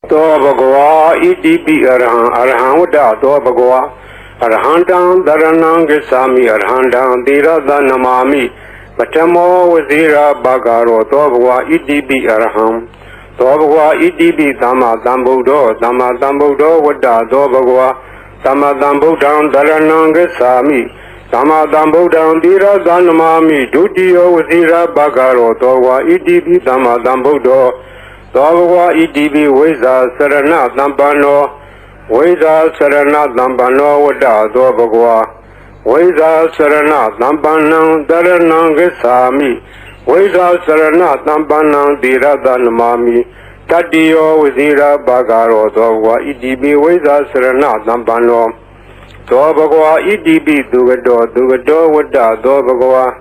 Toa Bhagava Itipi Araham Vada Toa Bhagava Arahantam Dharanam Gacchami Arahantam Tirada Namami Patamo Vazira Bhagaro Toa Bhagava Itipi Araham Toa Bhagava Itipi Dhamma Dhambuddho Dhamma Dhambuddho Vada Toa Bhagava Dhamma Dhambuddham Dharanam Gacchami Dhamma Dhambuddham Tirada Namami Dutiyo Vazira Bhagaro Toa Bhagava Itipi Dhamma Dhambuddho Toa Bhagava Itipi Vesa Sarana Dhampano Vesa Sarana Dhampano Vada Toa Bhagava Vesa Sarana Dhampanam Dharanam Gacchami Vesa Sarana Dhampanam Tirada Namami Tatiyo Vazira Bhagaro Toa Bhagava Itipi Vesa Sarana Dhampano Toa Bhagava Itipi Dugado Dugado Vada Toa Bhagava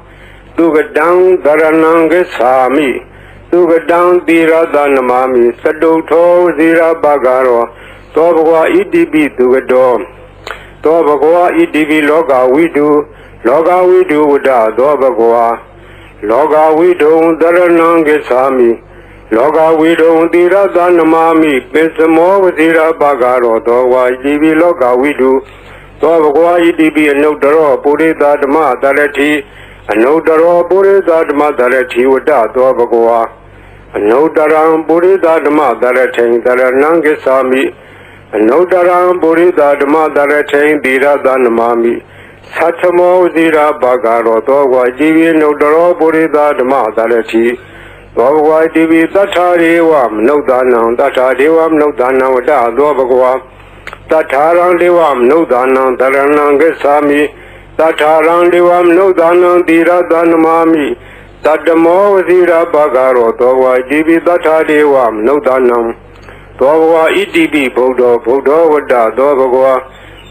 Dugadam Dharanam Gacchami Dugadam Tirada Namami Sadutho Vazira Bhagaro Toa Bhagava Itipi Dugado Toa Bhagava Itipi Loka Vidu Vada Toa Bhagava Loka Vidu Dharanam Gacchami Loka Vidu Tirada Namami Pisamo Vazira Bhagaro Toa Bhagava Itipi Loka Vidu Toa Bhagava Itipi Anudaro Purita Dhamma Dharati Anudaro Purita Dhamma Dharati Vada Toa Bhagava Anudaram Purita Dhamma Dharati Dharanam Gacchami Anudaram Purita Dhamma Dharati Tirada Namami Satamo Vazira Bhagaro Toa Bhagava Itipi Anudaro Purita Dhamma Dharati Toa Bhagava Itipi Tathadevam Nudanam Tathadevam Nudanam Vada Toa Bhagava Tatharam Devam Nudanam Dharanam Gacchami Tatharam Devam Nudanam Tirada Namami Tatamo Vazira Bhagaro Toa Bhagava Itipi Tathadevam Nudanam Toa Bhagava Itipi Buddho Buddho Vada Toa Bhagava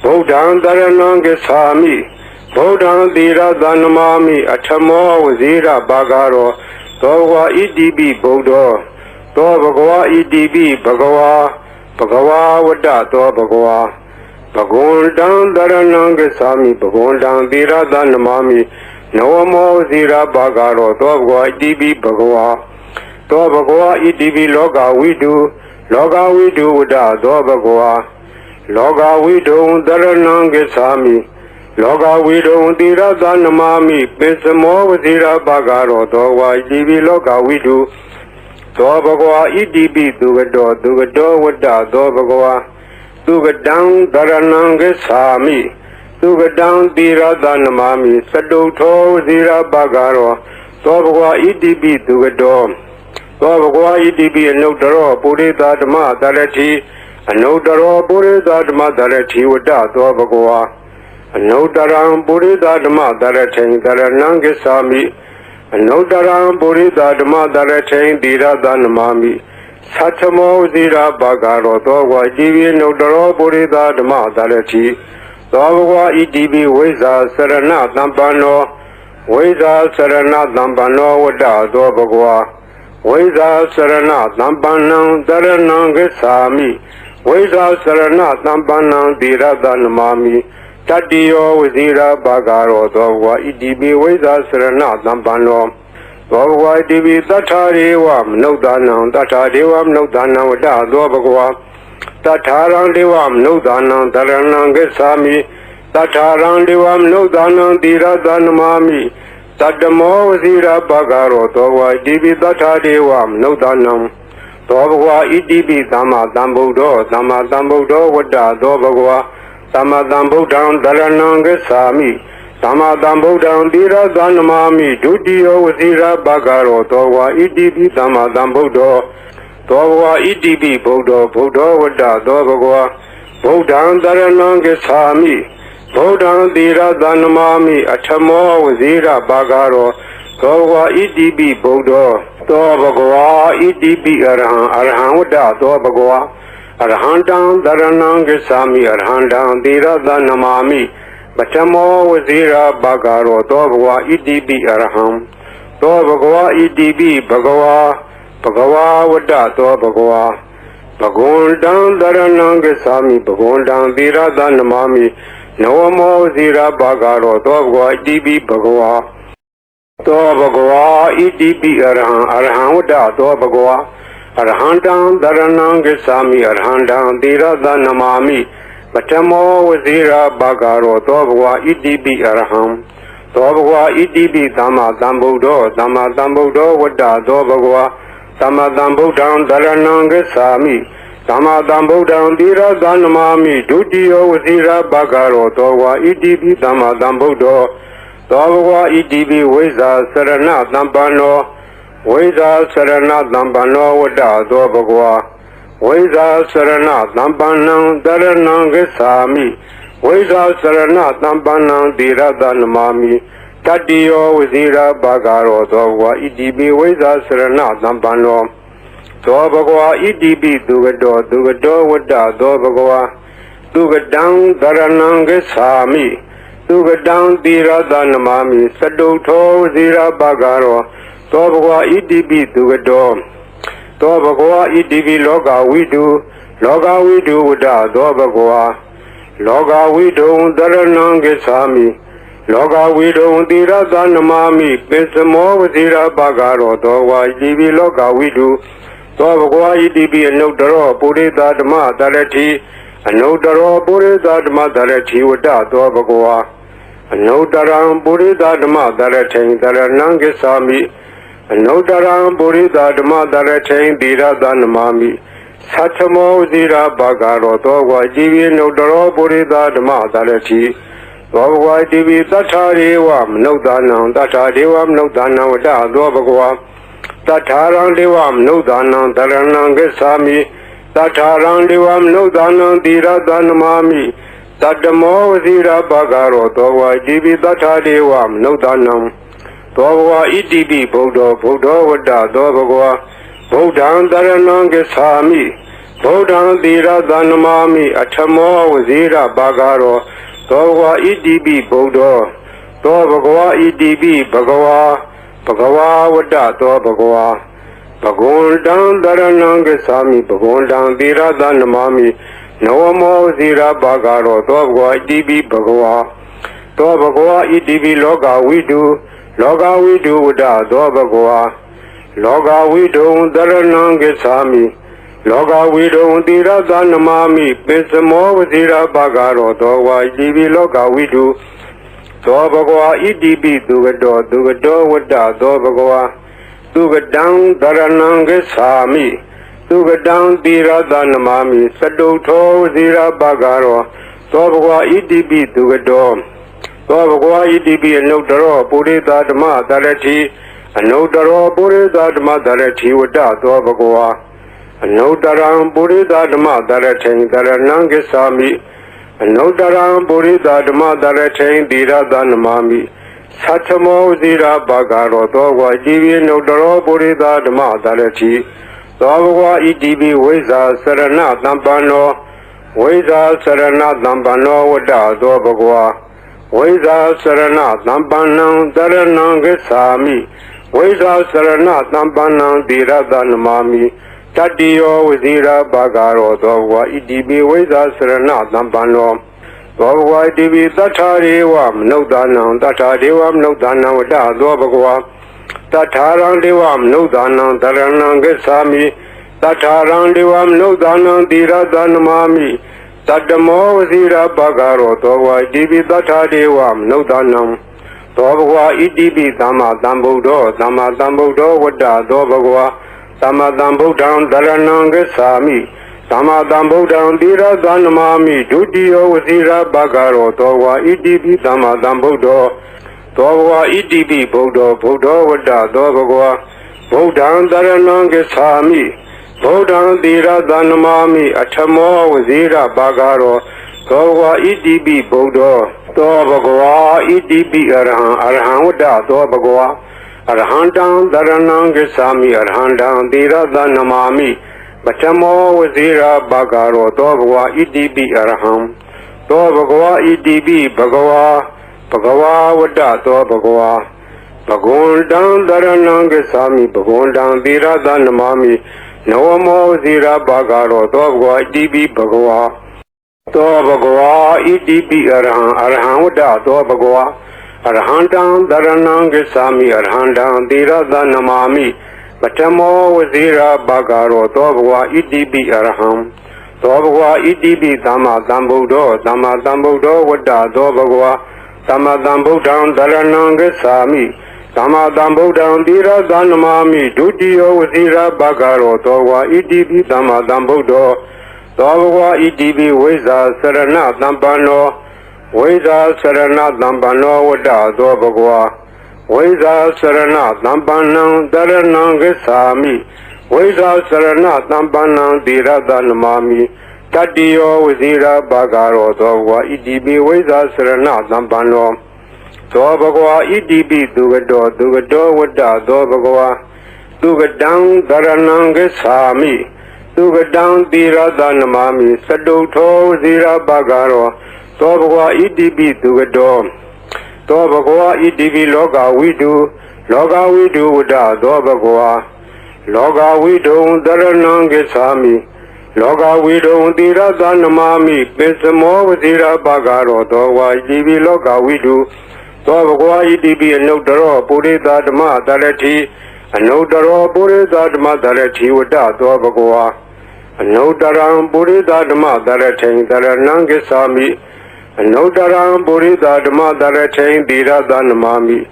Buddham Dharanam Gacchami Buddham Tirada Namami Atthamo Vazira Bhagaro Toa Bhagava Itipi Buddho Toa Bhagava Itipi Bhagava Bhagava Vada Toa Bhagava Bhagavandam Dharanam Gacchami Bhagavandam Tirada Namami Navamo Vazira Bhagaro Toa Bhagava Itipi Bhagava Toa Bhagava Itipi Loka Vidu Vada Toa Bhagava Loka Vidu Dharanam Gacchami Loka Vidu Tirada Namami Pisamo Vazira Bhagaro Toa Bhagava Itipi Loka Vidu Toa Bhagava Itipi Dugado Dugado Vada Toa Bhagava Dugadam Dharanam Gacchami Dugadam Tirada Namami Sadutho Vazira Bhagaro Toa Bhagava Itipi Dugado Toa Bhagava Itipi Anudaro Purita Dhamma Dharati Anudaro Purita Dhamma Dharati Vada Toa Bhagava Anudaram Purita Dhamma Dharati Dharanam Gacchami Anudaram Purita Dhamma Dharati Tirada Namami Satamo Vazira Bhagaro Toa Bhagava Itipi Anudaro Purita Dhamma Dharati Toa Bhagava Itipi Vesa Sarana Dhampano Vesa Sarana Dhampano Vada Toa Bhagava Vesa Sarana Dhampanam Dharanam Gacchami Vesa Sarana Dhampanam Tirada Namami Tatiyo Vazira Bhagaro Toa Bhagava Itipi Vesa Sarana Dhampano Toa Bhagava Itipi Tathadevam Nudanam Tathadevam Nudanam Vada Toa Bhagava Tatharam Devam Nudanam Dharanam Gacchami Tatharam Devam Nudanam Tirada Namami Tatamo Vazira Bhagaro Toa Bhagava Itipi Tathadevam Nudanam Toa Bhagava Itipi Dhamma Dhambuddho Dhamma Dhambuddho Vada Toa Bhagava Dhamma Dhambuddham Dharanam Gacchami Dhamma Dhambuddham Tirada Namami Dutiyo Vazira Bhagaro Toa Bhagava Itipi Dhamma Dhambuddho Toa Bhagava Itipi Buddho Buddho Vada Toa Bhagava Buddham Dharanam Gacchami Buddham Tirada Namami Atthamo Vazira Bhagaro Toa Bhagava Itipi Buddho Toa Bhagava Itipi Araham Vada Toa Bhagava Arahantam Dharanam Gacchami Arahantam Tirada Namami Patamo Vazira Bhagaro Toa Bhagava Itipi Araham Toa Bhagava Itipi Bhagava Bhagava Vada Toa Bhagava Bhagavandam Dharanam Gacchami Bhagavandam Tirada Namami Navamo Vazira Bhagaro Toa Bhagava Itipi Bhagava Toa Bhagava Itipi Araham Vada Toa Bhagava Arhandam Dharanam Gacchami Arhandam Tirada Namami Patamo Vazira Bhagaro Dobhwa Idibi Arham Dobhwa Idibi Dhamma Dhambuddho Dhamma Dhambuddho Vada Dobhwa Dhamma Dhambuddham Dharanam Gacchami Dhamma Dhambuddham Tirada Namami Dutiyo Vazira Bhagaro Dobhwa Idibi Dhamma Dhambuddho Dobhwa Idibi Veza Sarana Dhampano Veda Sarana Dhampano Vada Dobhwa Veda Sarana Dhampanam Dharanam Gacchami Veda Sarana Dhampanam Tirada Namami Tatiyo Vazira Bhagaro Dobhwa Idibi Veda Sarana Dhampano Dobhwa Idibi Dugado Dugado Vada Dobhwa Dugadam Dharanam Gacchami Dugadam Tirada Namami Sadutho Vazira Bhagaro Dobhwa Idibi Dugado Dobhwa Idibi Loga Vidu Vada Dobhwa Loga Vidu Dharanam Gacchami Loga Vidu Tirada Namami Pisamo Vazira Bhagaro Dobhwa Idibi Loga Vidu Dobhwa Idibi Anudaro Purita Dhamma Dharati Anudaro Purita Dhamma Dharati Vada Dobhwa Anudaram Purita Dhamma Dharati Dharanam Gacchami Anudaram Purita Dhamma Dharati Tirada Namami Satamo Vazira Bhagaro Dobhwa Idibi Anudaro Purita Dhamma Dharati Dobhwa Idibi Tatharivam Nudanam Tatharivam Nudanam Vada Dobhwa Tatharam Devam Nudanam Dharanam Gacchami Tatharam Devam Nudanam Tirada Namami Tatamo Vazira Bhagaro Dobhwa Idibi Tathadevam Nudanam Dobhwa Idibi Buddha Vada Dobhwa Buddham Dharanam Gacchami Buddham Tirada Namami Atamo Vazira Bhagaro Dobhwa Idibi Buddha Dobhwa Idibi Bhagava Vada Dobhwa Bhagundam Dharanam Gacchami Bhagundam Tirada Namami Namo Vazira Bhagaro Dobhwa Idibi Bhagava Dobhwa Idibi Loga Vidu Vada Dobhwa Loga Vidu Dharanam Gacchami Loga Vidu Tirada Namami Pisamo Vazira Bhagaro Dobhwa Idibi Loga Vidu Dobhwa Idibi Dugado Vada Dobhwa Dugadam Dharanam Gacchami Dugadam Tirada Namami Sadutho Vazira Bhagaro Dobhwa Idibi Dugado Dobhwa Idibi Anudaro Purita Dhamma Dharati Anudaro Purita Dhamma Dharati Vada Dobhwa Anudaram Purita Dhamma Dharati Dharanam Gacchami Anudaram Purita Dhamma Dharati Tirada Namami Satamo Vazira Bhagaro Dobhwa Idibi Anudaro Purita Dhamma Dharati Dobhwa Idibi Veza Sarana Dhampano Veza Sarana Dhampano Vada Dobhwa Veza Sarana Dhampanam Dharanam Gacchami Veza Sarana Dhampanam Tirada Namami Tatiyo Vazira Bhagaro Dobhwa Idibi Veza Sarana Dhampano Dobhwa Idibi Tathadevam Nudanam Vada Dobhwa Tatharam Devam Nudanam Dharanam Gacchami Tatharam Devam Nudanam Tirada Namami Tatamo Vazira Bhagaro Dobhwa Idibi Tathadevam Nudanam Dobhwa Idibi Dhamma Dhambuddho Vada Dobhwa Dhamma Dhambuddham Dharanam Gacchami Dhamma Dhambuddham Tirada Namami Dutiyo Vazira Bhagaro Dobhwa Idibi Dhamma Dhambuddho Dobhwa Idibi Buddha Vada Dobhwa Buddham Dharanam Gacchami Buddham Tirada Namami Atamo Vazira Bhagaro Dobhwa Idibi Buddha Dobhwa Idibi Arham Vada Dobhwa Arhandam Dharanam Gacchami Arhandam Tirada Namami Patamo Vazira Bhagaro Dobhwa Idibi Arham Dobhwa Idibi Bhagava Vada Dobhwa Bhagundam Dharanam Gacchami Bhagundam Tirada Namami Namo Vazira Bhagaro Dobhwa Idibi Bhagava Dobhwa Idibi Arham Vada Dobhwa Arhandam Dharanam Gacchami Arhandam Tirada Namami Patamo Wazira Bagaro Dobwa EDB Araham Dobwa EDB Dama Dambudo Dama Dambudo Wada Dobagwa Dama Dambu down Darananga Sami Dama Dambu down Dira Danamami Dudio Wazira Bagaro Dobwa EDB Dama Dambudo Dobwa EDB Weza Sarana Dambano Weza Sarana Dambano Wada Dobagwa Weza Sarana Dambanang Daranang Sami Weza Sarana Dambanang Dira Danamami Tadio Wazira Bagaro Dogwa EDB Weza Sarana Dambano Dobagwa EDB Dugado Wada Dobagwa Dugadang Daranang Sami Dugadang Dira Danamami Saduto Wazira Bagaro Dobagwa EDB Dugado Dobagwa EDB Loga Widu Wada Dobagwa Loga Widu Daranang Sami Loga Widu Dira Danamami Pesamo Wazira Bagaro Dogwa EDB Loga Widu Dobagwa EDB Anodaro Purida Dama Darati Anodaro Purida Dama Darati Wada Dobagwa Anodaram Purida Dama Darati Daranang Sami Anodaram Purida Dama Darati Dira Danamami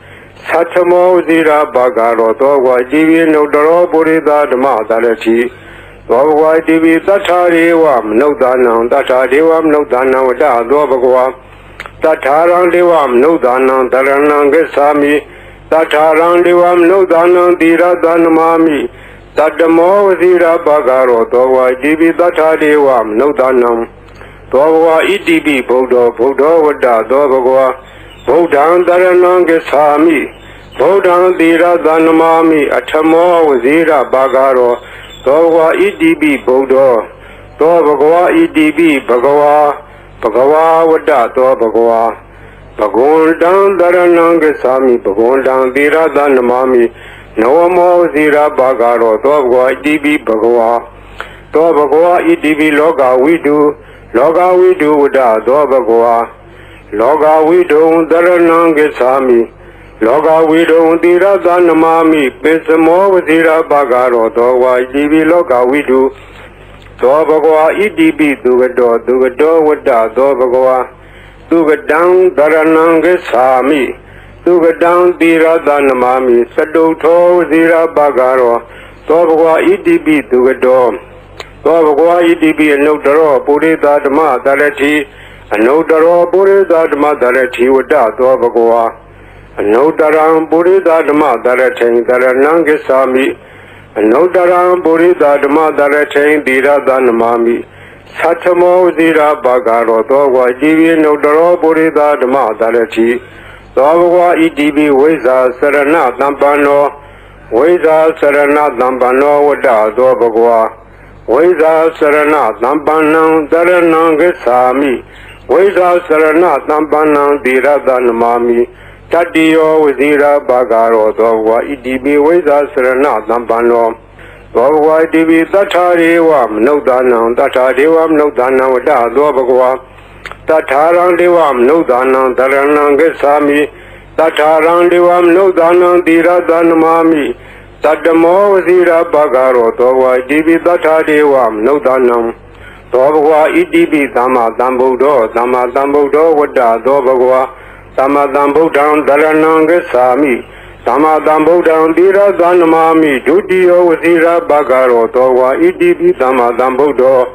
Satamo Zira Bagaro Dogwa EDB Anodaro Purida Dama Darati Dobagwa EDB Tatariwam Nodanam Tatariwam Nodanam Wada Dobagwa Tatarang Devam Nodanam Daranang Sami Tatarang Devam Nodanam Dira Danamami Tatamo Zira Bagaro Dogwa EDB Tatariwam Nodanam Dobagwa EDB Bodo Wada Dobagwa Bodan Daranang Sami Bodan Dira Danamami Atamo Zira Bagaro Dobagwa EDB Bodo Dobagwa EDB Bhagawa Wada Dobagwa Bagondan Daranang Sami Bagondan Dira Danamami Noamo Zira Bagaro Dobagwa EDB Bhagawa Dobagwa EDB Loga Widu Wada Dobagwa Loga Widu Daranang Sami Loga Widu Dira Danamami Pesamo Zira Bagaro Dobagwa EDB Loga Widu Dobagwa EDB Dugado Wada Dobagwa Dugadang Daranang Sami Dugadang Dira Danamami Saduto Zira Bagaro Dobagwa EDB Dugado Dobagwa EDB Anodaro Purida Dama Darati Anodaro Purida Dama Darati Wada Dobagwa Anodaram Purida Dama Darati Daranang Sami Anodaram Purida Dama Darati Dira Danamami Satamo Zira Bagaro Dogwa EDB Anodaro Purida Dama Darati Dobagwa EDB Weza Sarana Dambano Weza Sarana Dambano Wada Dobagwa Weza Sarana Dambanang Daranang Sami Weza Sarana Dambanang Dira Danamami Tadio Wazira Bagaro Dogwa EDB Weza Sarana Dambano Dogwa EDB Tatariwam Nodanam Wada Dobagwa Tatarang Devam Nodanam Daranang Sami Tatarang Devam Nodanam Dira Danamami Tadamo Wazira Bagaro Dogwa EDB Tatariwam Nodanam Dobagwa EDB Dama Dambudo Wada Dobagwa Dama Dambu down Daranang Sami Dama Dambu down Dira Danamami Dudio Wazira Bagaro Dogwa EDB Dama Dambudo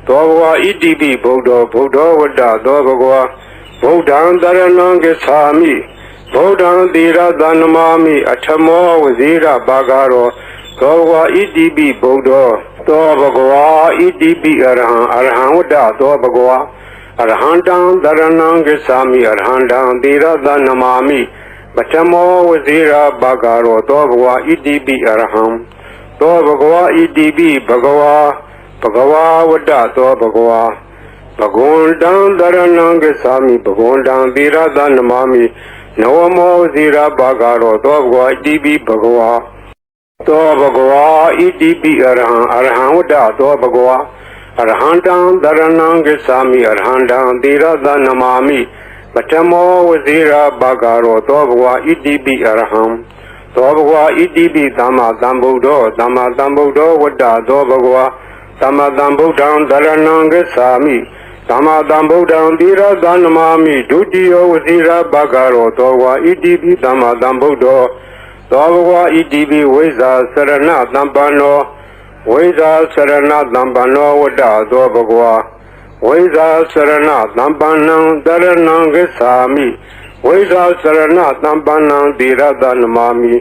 Dobagwa EDB Bodo Wada Dobagwa Bodan Daranang Sami Bodan Dira Danamami Atamo Wazira Bagaro Dobagwa EDB Bodo Dobagwa EDB Arhan Wada Dobagwa Arhandam Daranang Sami Arhandam Dira Danamami Batamo Wazira Bagaro Dobagwa EDB Arham Dobagwa EDB Bhagawa Wada Dobagwa Bagondan Daranang Sami Bagondan Dira Danamami Noamo Wazira Bagaro Dobagwa EDB Bhagawa Dobagwa EDB Arhan Wada Dobagwa Arhandam Daranang Sami Arhandam Dira Danamami Batamo Wazira Bagaro Dobagwa EDB Arham သောဘဂဝါဣတိပိသမ္မာသမ္ဗုဒ္ဓောသမ္မာသမ္ဗုဒ္ဓောဝတ္တသောဘဂဝါသမ္မာသမ္ဗုဒ္ဓံသရဏံဂစ္ဆာမိသမ္မာသမ္ဗုဒ္ဓံသီရသနမာမိဒုတိယဝစီရဘဂရောသောဘဂဝါဣတိပိသမ္မာသမ္ဗုဒ္ဓောသောဘဂဝါဣတိပိဝိဇ္ဇာစရဏသမ္ပန္နောဝိဇ္ဇာစရဏသမ္ပန္နောဝတ္တသောဘဂဝါဝိဇ္ဇာစရဏသမ္ပန္နံတရဏံဂစ္ဆာမိဝိဇ္ဇာစရဏသမ္ပန္နံသီရသနမာမိ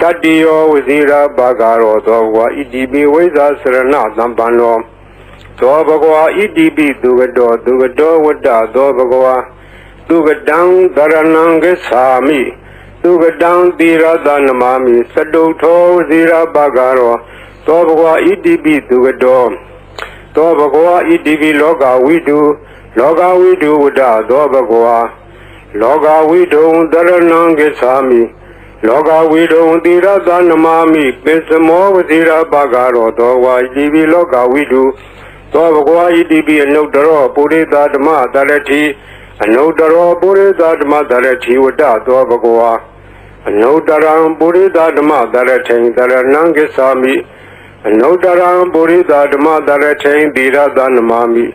တတိယောဝစီရဘဂရောသောဘဂဝါဣတိပိဝိဇ္ဇာစရဏသမ္ပန္နောသောဘဂဝါဣတိပိသူကတောဝတ္တသောဘဂဝါသူကတံသရဏံဂစ္ဆာမိသူကတံသီရသနမာမိစတုထောဝစီရဘဂရောသောဘဂဝါဣတိပိသူကတောသောဘဂဝါဣတိပိလောကဝိတုဝတ္တသောဘဂဝါလောကဝိတုံသရဏံဂစ္ဆာမိလောကဝိတုံသီရသနမာမိပိစမောဝစီရဘဂရောသောဝါဣတိပိလောကဝိတုသောဘဂဝါဣတိပိအနုတ္တရောပုရိသဓမ္မတရတိအနုတ္တရောပုရိသဓမ္မတရတိဝတ္တသောဘဂဝါအနုတ္တရံပုရိသဓမ္မတရထိန်တရဏံဂစ္ဆာမိအနုတ္တရံပုရိသဓမ္မတရထိန်သီရသနမာမိ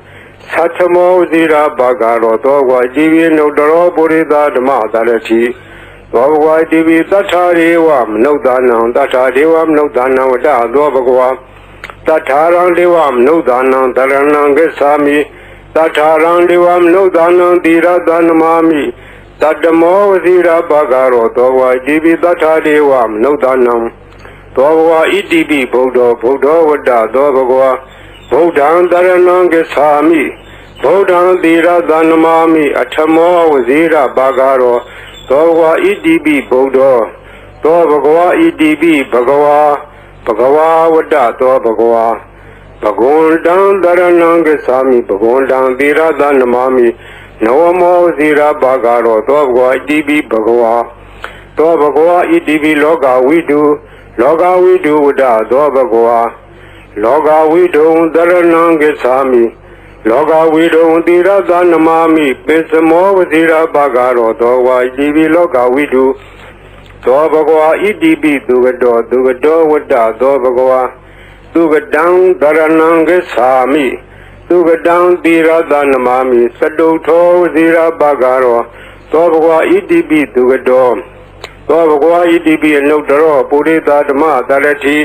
သတ္ထမောဝစီရဘဂရောသောဝါဣတိပိအနုတ္တရောပုရိသဓမ္မတရတိသောဘဂဝါဣတိပိသတ္ထာရေဝမနုဿာနံသတ္ထာဒေဝမနုဿာနံဝတ္တသောဘဂဝါတထာရံဒေဝမနုဿာနံတရဏံဂစ္ဆာမိတထာရံဒေဝမနုဿာနံသီရသနမာမိတတ္တမောဝစီရဘဂရောသောဝါဣတိပိတထာဒေဝမနုဿာနံသောဘဂဝါဣတိပိဗုဒ္ဓောဝတ္တသောဘဂဝါဗုဒ္ဓံတရဏံဂစ္ဆာမိဗုဒ္ဓံသီရသနမာမိအထမောဝစီရဘဂရောသောဘဂဝါဣတိပိဗုဒ္ဓောသောဘဂဝါဣတိပိဘဂဝါဝတ္တသောဘဂဝါဘဂဝန္တံတရဏံဂစ္ဆာမိဘဂဝန္တံသီရသနမာမိနဝမောဇိရဘဂရောသောဘဂဝါဣတိပိဘဂဝါသောဘဂဝါဣတိပိလောကဝိတုဝတ္တသောဘဂဝါလောကဝိတုံတရဏံဂစ္ဆာမိလောကဝိတုံသီရသနမာမိပိစမောဝဇိရဘဂရောသောဝါဣတိပိလောကဝိတုသောဘဂဝါဣတိပိသူကတောဝတ္တသောဘဂဝါသူကတံသရဏံဂစ္ဆာမိသူကတံသီရသနမာမိစတုထောဝစီရဘဂရောသောဘဂဝါဣတိပိသူကတောသောဘဂဝါဣတိပိအနုတ္တရောပုရိသဓမ္မတရတိ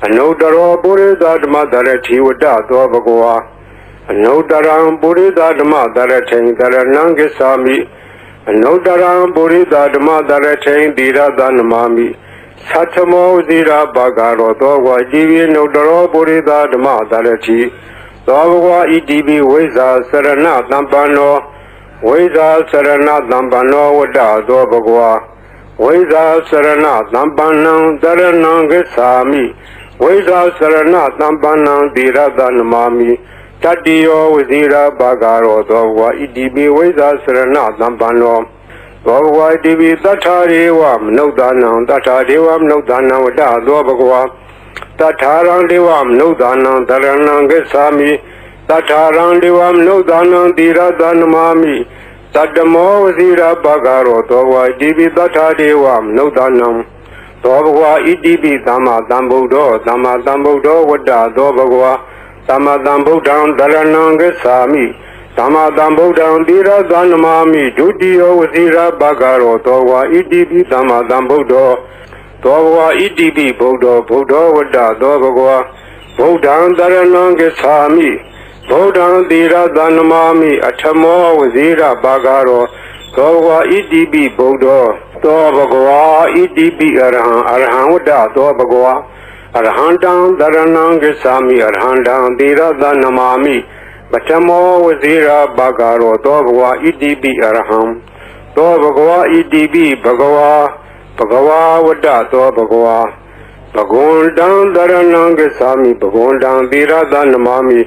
အနုတ္တရောပုရိသဓမ္မတရတိဝတ္တသောဘဂဝါအနုတ္တရံပုရိသဓမ္မတရထိန်တရဏံဂစ္ဆာမိအနုတ္တရံပုရိသဓမ္မတရထိန်သီရသနမာမိသတ္ထမောဇိရဘဂရောသောဝါဣတိပိအနုတ္တရောပုရိသဓမ္မတရတိသောဘဂဝါဣတိပိဝိဇ္ဇာစရဏသမ္ပန္နောဝိဇ္ဇာစရဏသမ္ပန္နောဝတ္တသောဘဂဝါဝိဇ္ဇာစရဏသမ္ပန္နံတရဏံဂစ္ဆာမိဝိဇ္ဇာစရဏသမ္ပန္နံသီရသနမာမိတတိယောဝစီရဘဂရောသောဘဂဝါဣတိပိဝိဇ္ဇာစရဏသမ္ပန္နောသောဘဂဝါဣတိပိသတ္ထာရေဝမနုဿာနံသတ္ထာဒေဝမနုဿာနံဝတ္တသောဘဂဝါတထာရံဒေဝမနုဿာနံတရဏံဂစ္ဆာမိတထာရံဒေဝမနုဿာနံသီရသနမာမိတတ္တမောဝစီရဘဂရောသောဘဂဝါဣတိပိတထာဒေဝမနုဿာနံသောဘဂဝါဣတိပိသမ္မာသမ္ဗုဒ္ဓောဝတ္တသောဘဂဝါသမ္မာသမ္ဗုဒ္ဓံတရဏံဂစ္ဆာမိသမ္မာသမ္ဗုဒ္ဓံသီရသနမာမိဒုတိယဝစီရဘဂရောသောဝါဣတိပိသမ္မာသမ္ဗုဒ္ဓောသောဘဂဝါဣတိပိဗုဒ္ဓောဝတ္တသောဘဂဝါဗုဒ္ဓံတရဏံဂစ္ဆာမိဗုဒ္ဓံသီရသနမာမိအထမောဝစီရဘဂရောသောဘဂဝါဣတိပိဗုဒ္ဓောသောဘဂဝါဣတိပိအရဟံဝတ္တသောဘဂဝါအရဟံတံတရဏံဂစ္ဆာမိအရဟံတံသီရသနမာမိပထမောဝစီရဘဂရောသောဘဂဝါဣတိပိအရဟံသောဘဂဝါဣတိပိဘဂဝါဝတ္တသောဘဂဝါဘဂဝန္တံတရဏံဂစ္ဆာမိဘဂဝန္တံသီရသနမာမိ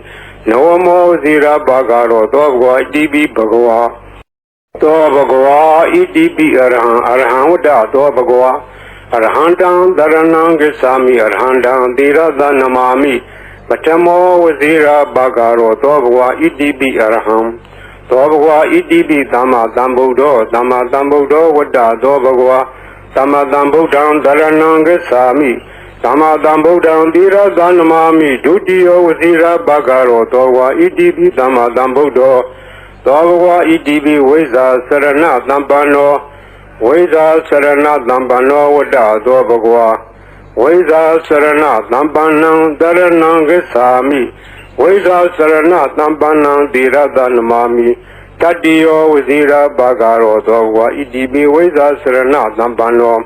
နဝမောဝစီရဘဂရောသောဘဂဝါဣတိပိဘဂဝါသောဘဂဝါဣတိပိအရဟံဝတ္တသောဘဂဝါအရဟံတံတရဏံဂစ္ဆာမိအရဟံတံသီရသနမာမိပထမောဝစီရဘဂရောသောဘဂဝါဣတိပိအရဟံသောဘဂဝါဣတိပိသမ္မာသမ္ဗုဒ္ဓောဝတ္တသောဘဂဝါသ သမ္မာသမ္ဗုဒ္ဓံသရဏံဂစ္ဆာမိသမ္မာသမ္ဗုဒ္ဓံသီရသနမာမိဒုတိယဝစီရဘဂရောသောဝါဣတိပိသမ္မာသမ္ဗုဒ္ဓောသောဘဂဝါဣတိပိဝိဇာစရဏသမ္ပန္နောဝိဇာစရဏသမ္ပန္နောဝတ္တသောဘဂဝါဝိဇာစရဏသမ္ပန္နံသရဏံဂစ္ဆာမိဝိဇာစရဏသမ္ပန္နံသီရသနမာမိတတိယောဝစီရဘဂရောသောဘဂဝါဣတိပိဝိဇာစရဏသမ္ပန္နော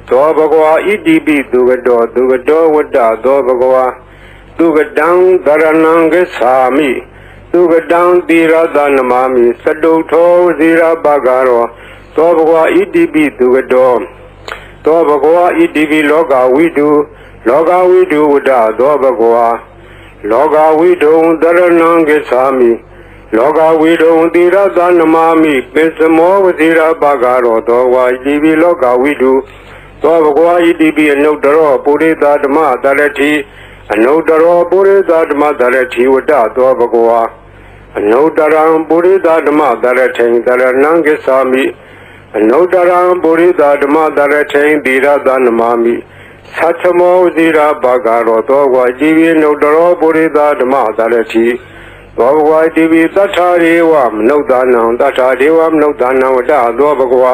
သောဘဂဝါဣတိပိသူကတောဝတ္တသောဘဂဝါသူကတံသရဏံဂစ္ဆာမိသူကတံသီရသနမာမိစတုထောဝစီရဘဂရောသောဘဂဝါဣတိပိသူကတောသောဘဂဝါဣတိပိလောကဝိတုဝတ္တသောဘဂဝါလောကဝိတုံသရဏံဂစ္ဆာမိလောကဝိတုံသီရသနမာမိပိစမောဝစီရဘဂရောသောဝါဣတိပိလောကဝိတုသောဘဂဝါဣတိပိအနုတ္တရောပုရိသဓမ္မတရတိအနုတ္တရောပုရိသဓမ္မတရတိဝတ္တသောဘဂဝါအနုတ္တရံပုရိသဓမ္မတရထိန်တရဏံဂစ္ဆာမိအနုတ္တရံပုရိသဓမ္မတရထိန်သီရသနမာမိသတ္ထမောသီရဘဂရောသောဝါဣတိပိအနုတ္တရောပုရိသဓမ္မတရတိသောဘဂဝါဣတိပိသတ္ထာရေဝမနုဿာနံသတ္ထာဒေဝမနုဿာနံဝတ္တသောဘဂဝါ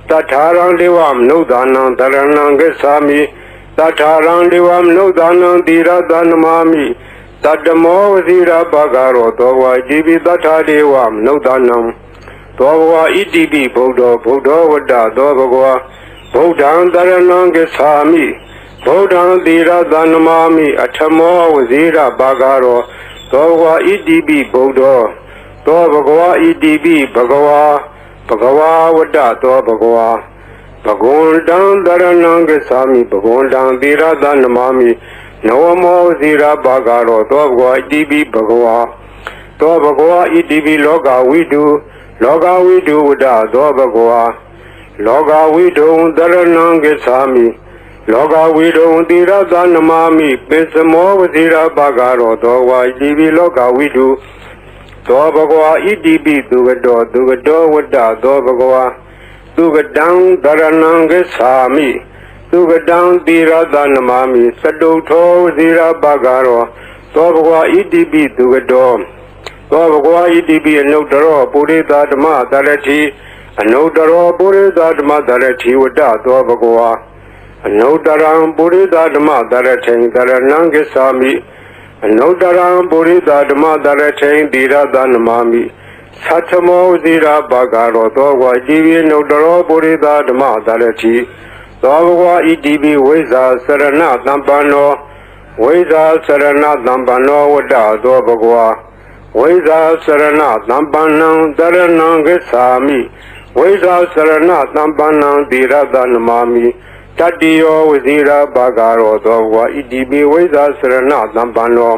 တထာရံဒေဝမနုဿာနံတရဏံဂစ္ဆာမိတထာရံဒေဝမနုဿာနံသီရသနမာမိတတ္တမောဝစီရဘဂရောသောဝါဣတိပိတထာဒေဝမနုဿာနံသောဘဂဝါဣတိပိဗုဒ္ဓောဝတ္တသောဘဂဝါဗုဒ္ဓံတရဏံဂစ္ဆာမိဗုဒ္ဓံသီရသနမာမိအထမောဝစီရဘဂရောသောဘဂဝါဣတိပိဗုဒ္ဓောသောဘဂဝါဣတိပိဘဂဝါဝတ္တသောဘဂဝါဘဂဝန္တံတရဏံဂစ္ဆာမိဘဂဝန္တံသီရသနမာမိနဝမောဇီရဘဂရောသောဘဂဝါဣတိပိဘဂဝါသောဘဂဝါဣတိပိလောကဝိတုဝတ္တသောဘဂဝါလောကဝိတုံတရဏံဂစ္ဆာမိလောကဝိတုံသီရသနမာမိပိစမောဝဇီရဘဂရောသောဝါဣတိပိလောကဝိတုသောဘဂဝါဣတိပိသူကတောဝတ္တသောဘဂဝါသူကတံသရဏံဂစ္ဆာမိသူကတံသီရသနမာမိစတုထောဝဇီရဘဂရောသောဘဂဝါဣတိပိသူကတောသောဘဂဝါဣတိပိအနုတ္တရောပုရိသဓမ္မတရတိအနုတ္တရောပုရိသဓမ္မတရတိဝတ္တသောဘဂဝါအနုတ္တရံပုရိသဓမ္မတရထိန်တရဏံဂစ္ဆာမိအနုတ္တရံပုရိသဓမ္မတရထိန်သီရသနမာမိသတ္ထမောသီရဘဂရောသောဝါဣတိပိအနုတ္တရောပုရိသဓမ္မတရတိသောဘဂဝါဣတိပိဝိဇာစရဏသမ္ပန္နောဝိဇာစရဏသမ္ပန္နောဝတ္တသောဘဂဝါဝိဇာစရဏသမ္ပန္နံတရဏံဂစ္ဆာမိဝိဇာစရဏသမ္ပန္နံသီရသနမာမိတတိယောဝစီရဘဂရောသောဘဂဝါဣတိပိဝိဇာစရဏသမ္ပန္နော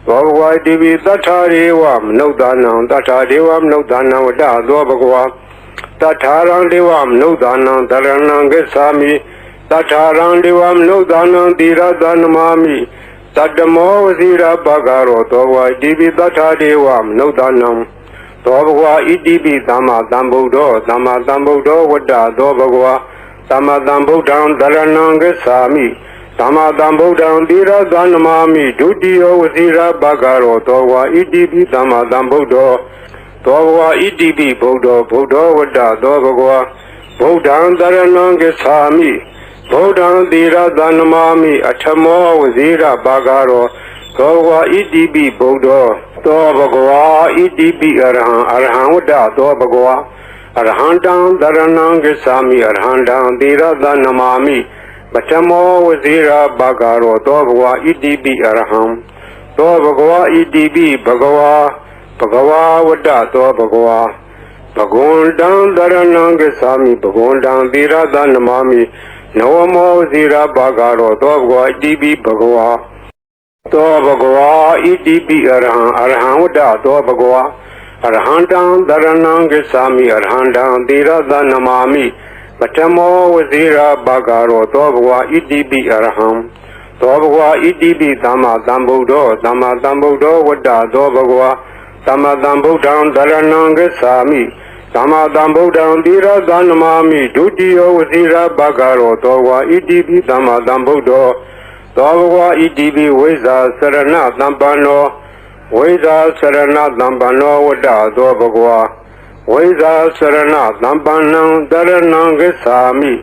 သောဘဂဝါဣတိပိသတ္ထာရေဝမနုဿာနံသတ္ထာဒေဝမနုဿာနံဝတ္တသောဘဂဝါတထာရံဒေဝမနုဿာနံတရဏံဂစ္ဆာမိတထာရံဒေဝမနုဿာနံသီရသနမာမိတတ္တမောဝစီရဘဂရောသောဘဂဝါဣတိပိသတ္ထာဒေဝမနုဿာနံသောဘဂဝါဣတိပိသမ္မာသမ္ဗုဒ္ဓောဝတ္တသောဘဂဝါသမ္မာသမ္ဗုဒ္ဓံတရဏံဂစ္ဆာမိသမ္မာသမ္ဗုဒ္ဓံသီရသနမာမိဒုတိယဝစီရဘဂရောသောဝါဣတိပိသမ္မာသမ္ဗုဒ္ဓောသောဘဂဝါဣတိပိဗုဒ္ဓောဝတ္တသောဘဂဝါဗုဒ္ဓံတရဏံဂစ္ဆာမိဗုဒ္ဓံသီရသနမာမိအထမောဝစီရဘဂရောသောဘဂဝါဣတိပိဗုဒ္ဓောသောဘဂဝါဣတိပိအရဟံဝတ္တသောဘဂဝါအရဟံတံတရဏံဂစ္ဆာမိအရဟံတံသီရသနမာမိပထမောဝဇိရာဘဂရောသောဘဂဝါဣတိပိအရဟံသောဘဂဝါဣတိပိဘဂဝါဝတ္တသောဘဂဝါဘဂဝန္တံတရဏံဂစ္ဆာမိဘဂဝန္တံသီရသနမာမိနဝမောဝဇိရာဘဂရောသောဘဂဝါဣတိပိဘဂဝါသောဘဂဝါဣတိပိအရဟံဝတ္တသောဘဂဝါအရဟံတံတရဏံဂစ္ဆာမိအရဟံတံသီရသနမာမိပထမောဝဇိရာဘဂရောသောဘဂဝါဣတိပိအရဟံသောဘဂဝါဣတိပိသမ္မာသမ္ဗုဒ္ဓောဝတ္တသောဘဂဝါသမ္မာသမ္ဗုဒ္ဓံတရဏံဂစ္ဆာမိ သမ္မာသမ္ဗုဒ္ဓံသီရသနမာမိဒုတိယဝစီရဘဂရောသောဝါဣတိပိသမ္မာသမ္ဗုဒ္ဓောသောဘဂဝါဣတိပိဝိဇာစရဏသမ္ပန္နောဝိဇာစရဏသမ္ပန္နောဝတ္တသောဘဂဝါဝိဇာစရဏသမ္ပန္နံတရဏံဂစ္ဆာမိ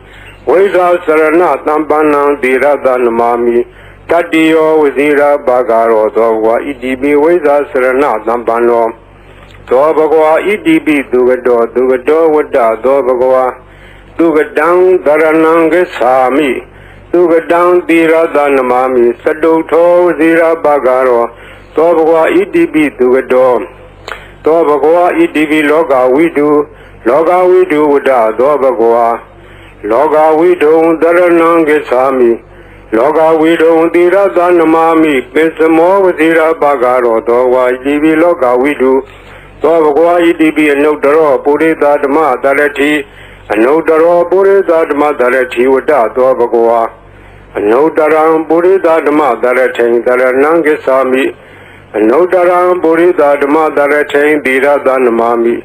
ဝိဇာစရဏသမ္ပန္နံသီရသနမာမိတတိယောဝစီရဘဂရောသောဘဂဝါဣတိပိဝိဇာစရဏသမ္ပန္နောသောဘဂဝါဣတိပိသူကတောဝတ္တသောဘဂဝါသူကတံသရဏံဂစ္ဆာမိသူကတံသီရသနမာမိစတုထောဝစီရဘဂရောသောဘဂဝါဣတိပိသူကတောသောဘဂဝါဣတိပိလောကဝိတုဝတ္တသောဘဂဝါလောကဝိတုံသရဏံဂစ္ဆာမိလောကဝိတုံသီရသနမာမိပိစမောဝစီရဘဂရောသောဝါဣတိပိလောကဝိတုသောဘဂဝါဣတိပိအနုတ္တရောပုရိသဓမ္မတရတိအနုတ္တရောပုရိသဓမ္မတရတိဝတ္တသောဘဂဝါအနုတ္တရံပုရိသဓမ္မတရထိန်တရဏံဂစ္ဆာမိအနုတ္တရံပုရိသဓမ္မတရထိန်သီရသနမာမိ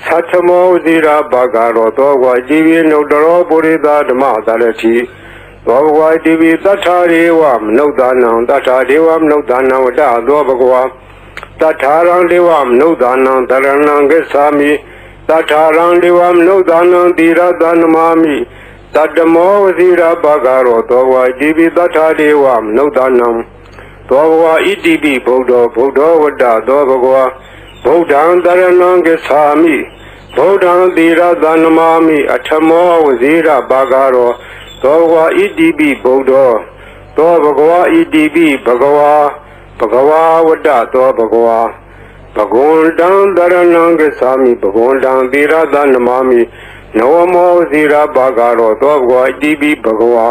သတ္ထမောဝစီရဘဂရောသောဝါဣတိပိအနုတ္တရောပုရိသဓမ္မတရတိသောဘဂဝါဣတိပိသတ္ထာရေဝမနုဿာနံသတ္ထာဒေဝမနုဿာနံဝတ္တသောဘဂဝါတထာရံဒေဝမနုဿာနံတရဏံဂစ္ဆာမိတထာရံဒေဝမနုဿာနံသီရသနမာမိတတ္တမောဝစီရဘဂရောသောဝါဣတိပိတထာဒေဝမနုဿာနံသောဘဂဝါဣတိပိဗုဒ္ဓောဝတ္တသောဘဂဝါဗုဒ္ဓံတရဏံဂစ္ဆာမိဗုဒ္ဓံသီရသနမာမိအထမောဝစီရဘဂရောသောဘဂဝါဣတိပိဗုဒ္ဓောသောဘဂဝါဣတိပိဘဂဝါဘဂဝါဝတ္တသောဘဂဝါဘဂဝန္တံတရဏံဂစ္ဆာမိဘဂဝန္တံသီရသနမာမိနဝမောဇီရဘဂရောသောဘဂဝါဣတိပိဘဂဝါ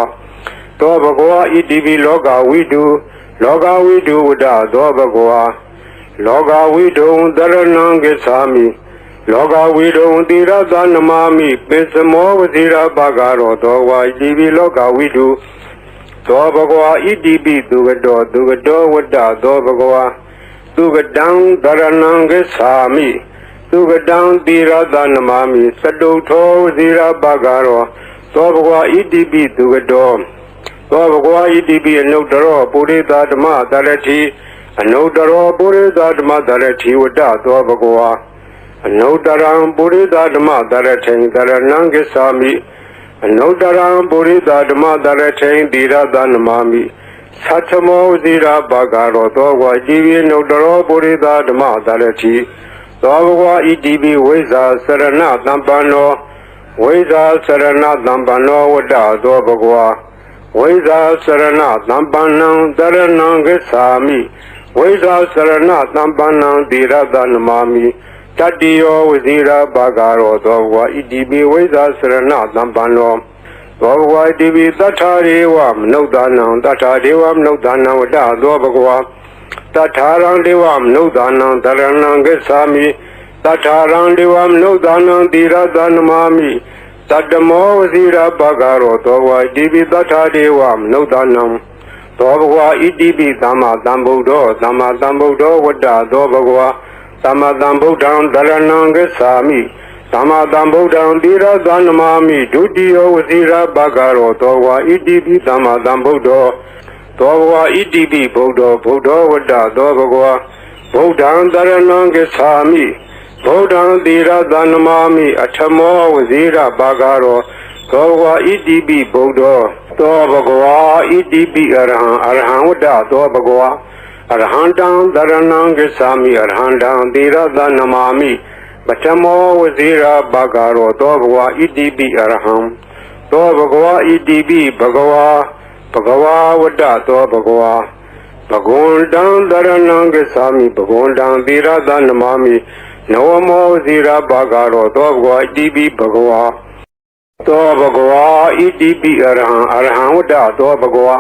သောဘဂဝါဣတိပိလောကဝိတုဝတ္တသောဘဂဝါလောကဝိတုံတရဏံဂစ္ဆာမိလောကဝိတုံသီရသနမာမိပိစမောဝဇီရဘဂရောသောဝါဣတိပိလောကဝိတုသောဘဂဝါဣတိပိသူကတောဝတ္တသောဘဂဝါသူကတံသရဏံဂစ္ဆာမိသူကတံသီရသနမာမိစတုထောဝစီရဘဂရောသောဘဂဝါဣတိပိသူကတောသောဘဂဝါဣတိပိအနုတ္တရောပုရိသဓမ္မတရတိအနုတ္တရောပုရိသဓမ္မတရတိဝတ္တသောဘဂဝါအနုတ္တရံပုရိသဓမ္မတရထိန်တရဏံဂစ္ဆာမိအနုတ္တရံပုရိသဓမ္မတရထိန်သီရသနမာမိသတ္ထမောဝစီရဘဂရောသောဝါဣတိပိအနုတ္တရောပုရိသဓမ္မတရတိသောဘဂဝါဣတိပိဝိဇာစရဏသမ္ပန္နောဝိဇာစရဏသမ္ပန္နောဝတ္တသောဘဂဝါဝိဇာစရဏသမ္ပန္နံတရဏံဂစ္ဆာမိဝိဇာစရဏသမ္ပန္နံသီရသနမာမိတတိယောဝစီရဘဂရောသောဘဂဝါဣတိပိဝိဇာစရဏသမ္ပန္နောသောဘဂဝါဣတိပိသတ္ထာရေဝမနုဿာနံသတ္ထာဒေဝမနုဿာနံဝတ္တသောဘဂဝါတထာရံဒေဝမနုဿာနံတရဏံဂစ္ဆာမိတထာရံဒေဝမနုဿာနံသီရသနမာမိတတ္တမောဝစီရဘဂရောသောဝါဣတိပိတထာဒေဝမနုဿာနံသောဘဂဝါဣတိပိသမ္မာသမ္ဗုဒ္ဓောဝတ္တသောဘဂဝါသမ္မာသမ္ဗုဒ္ဓံတရဏံဂစ္ဆာမိသမ္မာသမ္ဗုဒ္ဓံသီရသနမာမိဒုတိယဝစီရဘဂရောသောဝါဣတိပိသမ္မာသမ္ဗုဒ္ဓောသောဘဂဝါဣတိပိဗုဒ္ဓောဝတ္တသောဘဂဝါဗုဒ္ဓံတရဏံဂစ္ဆာမိဗုဒ္ဓံသီရသနမာမိအထမောဝစီရဘဂရောသောဘဂဝါဣတိပိဗုဒ္ဓောသောဘဂဝါဣတိပိအရဟံဝတ္တသောဘဂဝါအရဟံတံတရဏံဂစ္ဆာမိအရဟံတံသီရသနမာမိပထမောဝစီရဘဂရောသောဘဂဝါဣတိပိအရဟံသောဘဂဝါဣတိပိဘဂဝါဝတ္တသောဘဂဝါဘဂဝန္တံတရဏံဂစ္ဆာမိဘဂဝန္တံသီရသနမာမိနဝမောဝစီရဘဂရောသောဘဂဝါဣတိပိဘဂဝါသောဘဂဝါဣတိပိအရဟံဝတ္တသောဘဂဝါ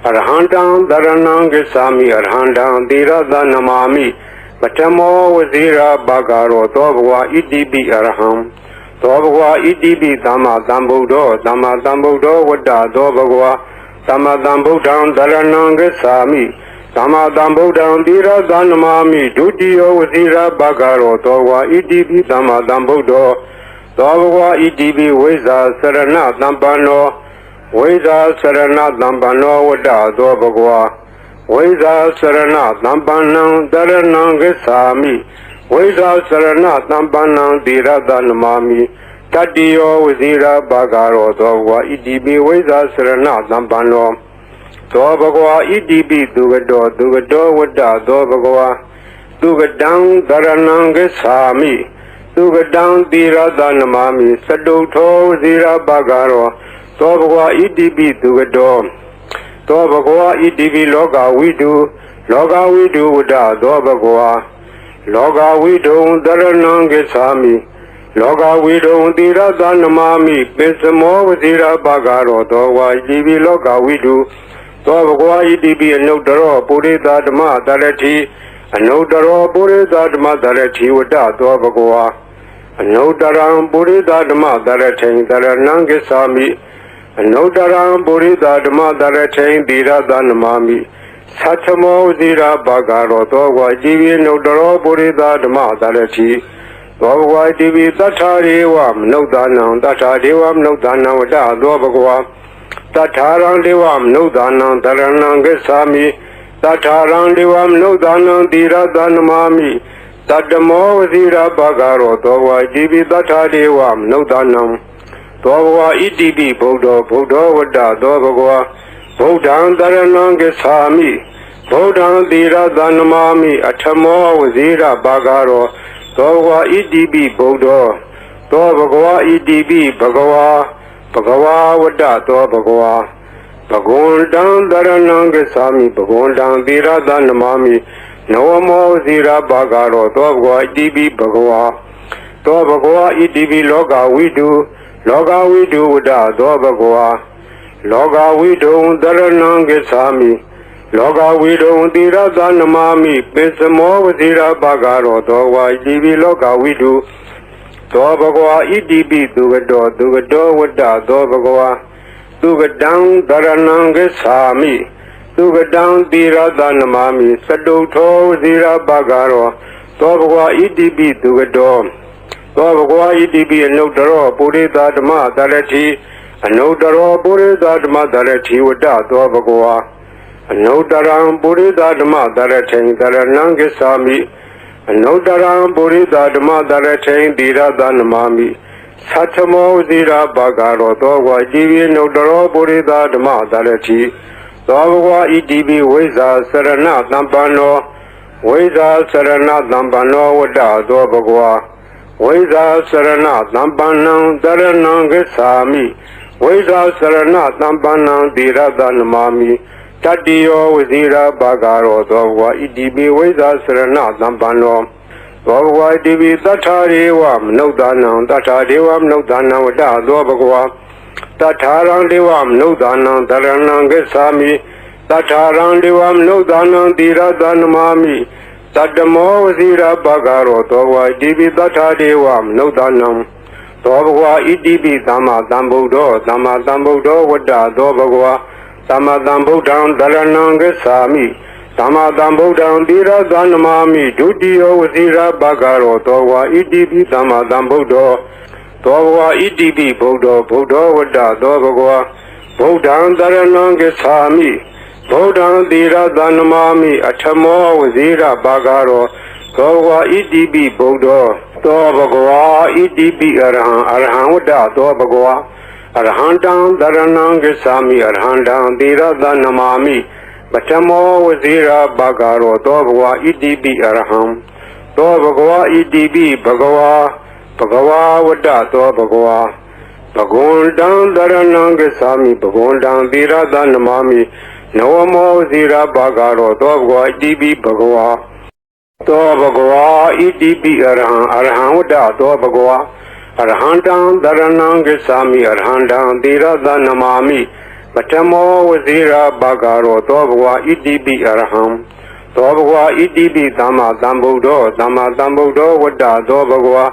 အရဟံတံတရဏံဂစ္ဆာမိအရဟံတံသီရသနမာမိပထမောဝစီရဘဂရောသောဘဂဝါဣတိပိအရဟံသောဘဂဝါဣတိပိသမ္မာသမ္ဗုဒ္ဓောဝတ္တသောဘဂဝါသမ္မာသမ္ဗုဒ္ဓံတရဏံဂစ္ဆာမိ သမ္မာသမ္ဗုဒ္ဓံသီရသနမာမိဒုတိယဝစီရဘဂရောသောဝါဣတိပိသမ္မာသမ္ဗုဒ္ဓောသောဘဂဝါဣတိပိဝိဇာစရဏသမ္ပန္နောဝိဇာစရဏသမ္ပန္နောဝတ္တသောဘဂဝါဝိဇာစရဏသမ္ပန္နံတရဏံဂစ္ဆာမိဝိဇာစရဏသမ္ပန္နံသီရသနမာမိတတိယောဝစီရဘဂရောသောဘဂဝါဣတိပိဝိဇာစရဏသမ္ပန္နောသောဘဂဝါဣတိပိသူကတောဝတ္တသောဘဂဝါသူကတံသရဏံဂစ္ဆာမိသူကတံသီရသနမာမိသတုထောဝစီရဘဂရောသောဘဂဝါဣတိပိသူကတောသောဘဂဝါဣတိပိလောကဝိတုဝတ္တသောဘဂဝါလောကဝိတုံသရဏံဂစ္ဆာမိလောကဝိတုံသီရသနမာမိပိစမောဝစီရဘဂရောသောဝါဣတိပိလောကဝိတုသောဘဂဝါဣတိပိအနုတ္တရောပုရိသဓမ္မတရတိအနုတ္တရောပုရိသဓမ္မတရတိဝတ္တသောဘဂဝါအနုတ္တရံပုရိသဓမ္မတရထိန်တရဏံဂစ္ဆာမိအနုတ္တရံပုရိသဓမ္မတရထိန်သီရသနမာမိသတ္ထမောဝစီရဘဂရောသောဝါဣတိပိအနုတ္တရောပုရိသဓမ္မတရတိသောဘဂဝါဣတိပိသတ္ထာရေဝမနုဿာနံတတ္ထာဒေဝမနုဿာနံဝတ္တသောဘဂဝါတထာရံဒေဝမနုဿာနံတရဏံဂစ္ဆာမိတထာရံဒေဝမနုဿာနံသီရသနမာမိတတ္တမောဝစီရဘဂရောသောဝါဣတိပိတထာဒေဝမနုဿာနံသောဘဂဝါဣတိပိဗုဒ္ဓောဝတ္တသောဘဂဝါဗုဒ္ဓံတရဏံဂစ္ဆာမိဗုဒ္ဓံသီရသနမာမိအထမောဝစီရဘဂရောသောဘဂဝါဣတိပိဗုဒ္ဓောသောဘဂဝါဣတိပိဘဂဝါဘဂဝါဝတ္တသောဘဂဝါဘဂဝန္တံတရဏံဂစ္ဆာမိဘဂဝန္တံသီရသနမာမိနဝမောဇိရဘဂရောသောဘဂဝါဣတိပိဘဂဝါသောဘဂဝါဣတိပိလောကဝိတုဝတ္တသောဘဂဝါလောကဝိတုံတရဏံဂစ္ဆာမိလောကဝိတုံသီရသနမာမိပိစမောဝဇိရဘဂရောသောဝါဣတိပိလောကဝိတုသောဘဂဝါဣတိပိသူကတောဝတ္တသောဘဂဝါသူကတံသရဏံဂစ္ဆာမိသူကတံသီရသနမာမိသတုထောဝစီရဘဂရောသောဘဂဝါဣတိပိသူကတောသောဘဂဝါဣတိပိအနုတ္တရောပုရိသဓမ္မတရတိအနုတ္တရောပုရိသဓမ္မတရတိဝတ္တသောဘဂဝါအနုတ္တရံပုရိသဓမ္မတရထိန်တရဏံဂစ္ဆာမိအနုတ္တရံပုရိသဓမ္မတရထိန်သီရသနမာမိသတ္ထမောဝစီရဘဂရောသောဝါဣတိပိအနုတ္တရောပုရိသဓမ္မတရတိသောဘဂဝါဣတိပိဝိဇာစရဏသမ္ပန္နောဝိဇာစရဏသမ္ပန္နောဝတ္တသောဘဂဝါဝိဇာစရဏသမ္ပန္နံတရဏံဂစ္ဆာမိဝိဇာစရဏသမ္ပန္နံသီရသနမာမိတတိယောဝစီရဘဂရောသောဘဂဝါဣတိပိဝိဇာစရဏသမ္ပန္နောသောဘဂဝါဣတိပိသတ္ထာရေဝမနုဿာနံတထာဒေဝမနုဿာနံဝတ္တသောဘဂဝါတထာရံဒေဝမနုဿာနံတရဏံဂစ္ဆာမိတထာရံဒေဝမနုဿာနံသီရသနမာမိတတ္တမောဝစီရဘဂရောသောဝါဣတိပိတထာဒေဝမနုဿာနံသောဘဂဝါဣတိပိသမ္မာသမ္ဗုဒ္ဓောဝတ္တသောဘဂဝါသမ္မာသမ္ဗုဒ္ဓံတရဏံဂစ္ဆာမိသမ္မာသမ္ဗုဒ္ဓံသီရသနမာမိဒုတိယဝစီရဘဂရောသောဝါဣတိပိသမ္မာသမ္ဗုဒ္ဓောသောဘဂဝါဣတိပိဗုဒ္ဓောဝတ္တသောဘဂဝါဗုဒ္ဓံတရဏံဂစ္ဆာမိဗုဒ္ဓံသီရသနမာမိအထမောဝစီရဘဂရောသောဘဂဝါဣတိပိဗုဒ္ဓောသောဘဂဝါဣတိပိအရဟံဝတ္တသောဘဂဝါအရဟံတံတရဏံဂစ္ဆာမိအရဟံတံသီရသနမာမိပထမောဝစီရဘဂရောသောဘဂဝါဣတိပိအရဟံသောဘဂဝါဣတိပိဘဂဝါဝတ္တသောဘဂဝါဘဂဝန္တံတရဏံဂစ္ဆာမိဘဂဝန္တံသီရသနမာမိနဝမောဝစီရဘဂရောသောဘဂဝါဣတိပိဘဂဝါသောဘဂဝါဣတိပိအရဟံဝတ္တသောဘဂဝါအရဟံတံတရဏံဂစ္ဆာမိအရဟံတံသီရသနမာမိပထမောဝစီရဘဂရောသောဘဂဝါဣတိပိအရဟံသောဘဂဝါဣတိပိသမ္မာသမ္ဗုဒ္ဓောဝတ္တသောဘဂဝါ